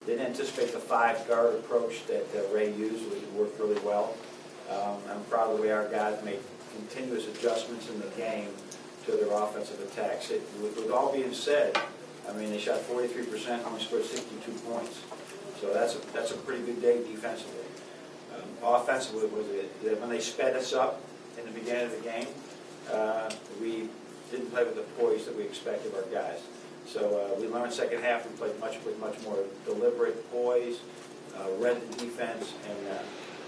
Didn't anticipate the 5-guard approach that Ray used, which worked really well. I'm proud of the way our guys make continuous adjustments in the game to their offensive attacks. With all being said, I mean, they shot 43%, only scored 62 points. So that's a pretty good day defensively. Offensively, when they sped us up in the beginning of the game, we didn't play with the poise that we expected of our guys. So we learned second half, we played with much more deliberate poise, read the defense, and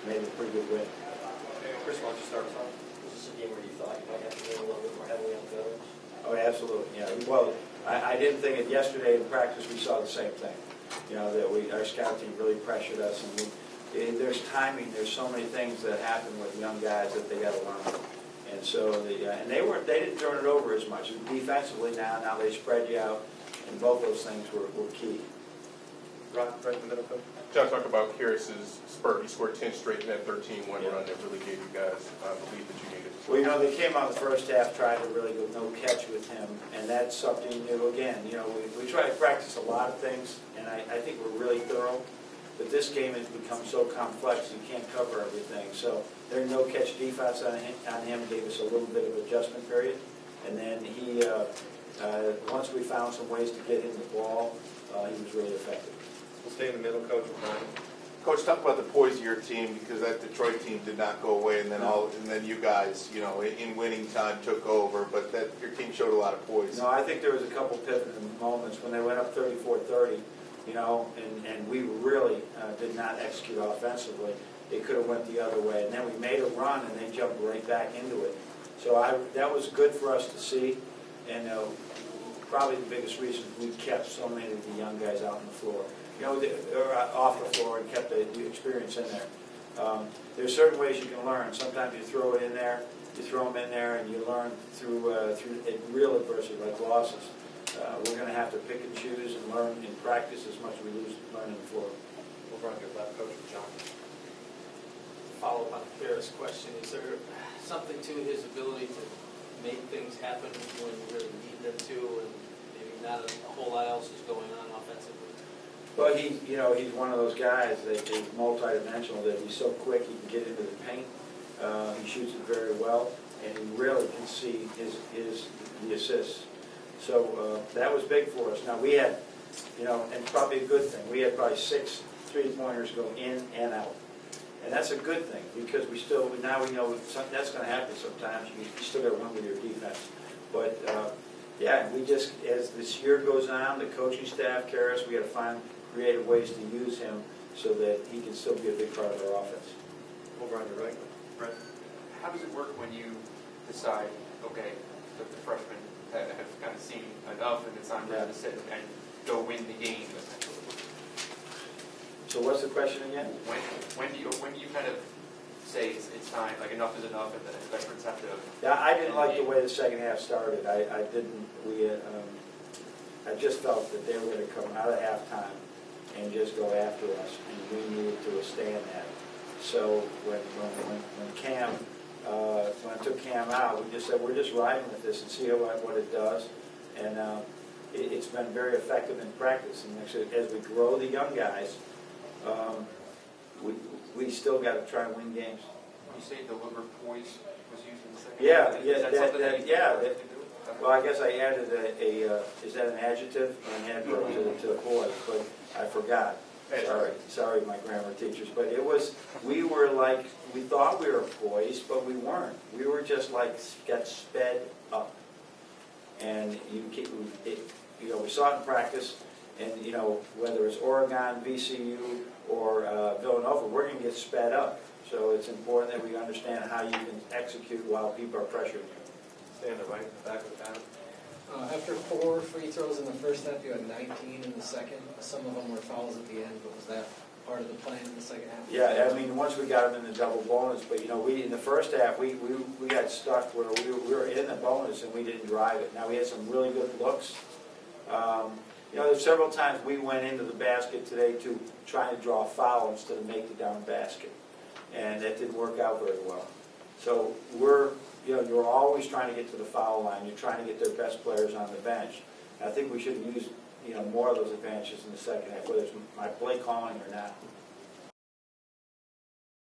made a pretty good win. Chris, why don't you start us off? Was this a game where you thought you might have to lean a little bit more heavily on the veterans? Oh, absolutely, yeah. Well, I didn't think it yesterday in practice. We saw the same thing. You know, that our scout team really pressured us, and there's timing. There's so many things that happen with young guys that they got to learn. And so they didn't turn it over as much. Defensively now they spread you out, and both those things were key. Right in the middle, Coach. John, talk about Karras's spurt. He scored 10 straight in that 13-1 run that really gave you guys the lead that you needed. Well, you know, they came out the first half trying to really go no catch with him, and that's something new. Again, you know, we try to practice a lot of things, and I think we're really thorough. But this game has become so complex, you can't cover everything. So their no-catch defense on him gave us a little bit of adjustment period. And then he, once we found some ways to get him the ball, he was really effective. We'll stay in the middle, Coach. Coach, talk about the poise of your team, because that Detroit team did not go away, and then you guys, you know, in winning time took over. But that your team showed a lot of poise. No, I think there was a couple pivotal moments when they went up 34-30. You know, and we really did not execute offensively. It could have went the other way. And then we made a run, and they jumped right back into it. So that was good for us to see. And probably the biggest reason we kept so many of the young guys out on the floor. You know, or off the floor, and kept the experience in there. There's certain ways you can learn. Sometimes you throw it in there, you throw them in there, and you learn through real adversity, like losses. We're going to have to pick and choose and learn in practice as much as we learn on the floor. We'll run your left, Coach, John. Follow up on Kara's question, is there something to his ability to make things happen when you really need them to, and maybe not a whole lot else is going on offensively? Well, he's one of those guys that is multidimensional, that he's so quick he can get into the paint. He shoots it very well, and he really can see the assists. So that was big for us. Now we had, you know, and probably a good thing, we had probably 6 3-pointers go in and out. And that's a good thing, because now we know that's going to happen sometimes. You still got to win with your defense. But yeah, we just, as this year goes on, the coaching staff, Karras, we got to find creative ways to use him so that he can still be a big part of our offense. Over on your right. Brett, how does it work when you decide, okay, the freshmen have kind of seen enough and it's time for them to sit and go win the game? So what's the question again? When do you kind of say it's time, like enough is enough, and the veterans have to? Yeah, I didn't like the way the second half started. I just felt that they were going to come out of halftime and just go after us, and we needed to withstand that. So when Cam, when I took Cam out, we just said we're just riding with this and see what it does, and it's been very effective in practice. And actually, as we grow the young guys, we still got to try and win games. You say deliberate poise was used in the second half? Yeah. Well, I guess I added is that an adjective or an adverb to the poise, but I forgot. Sorry, my grammar teachers. But we thought we were poised, but we weren't. We were just got sped up. And we saw it in practice, and whether it's Oregon, VCU, or Villanova, we're going to get sped up. So it's important that we understand how you can execute while people are pressuring you. Stay on the right, in the back of the pattern. After 4 free throws in the first half, you had 19 in the second. Some of them were fouls at the end, but was that part of the plan in the second half? Yeah, I mean, once we got them in the double bonus, but we in the first half we got stuck where we were in the bonus and we didn't drive it. Now we had some really good looks. There's several times we went into the basket today to try to draw a foul instead of make the down basket, and that didn't work out very well. So you're always trying to get to the foul line. You're trying to get their best players on the bench. I think we should have used more of those advantages in the second half, whether it's my play calling or not.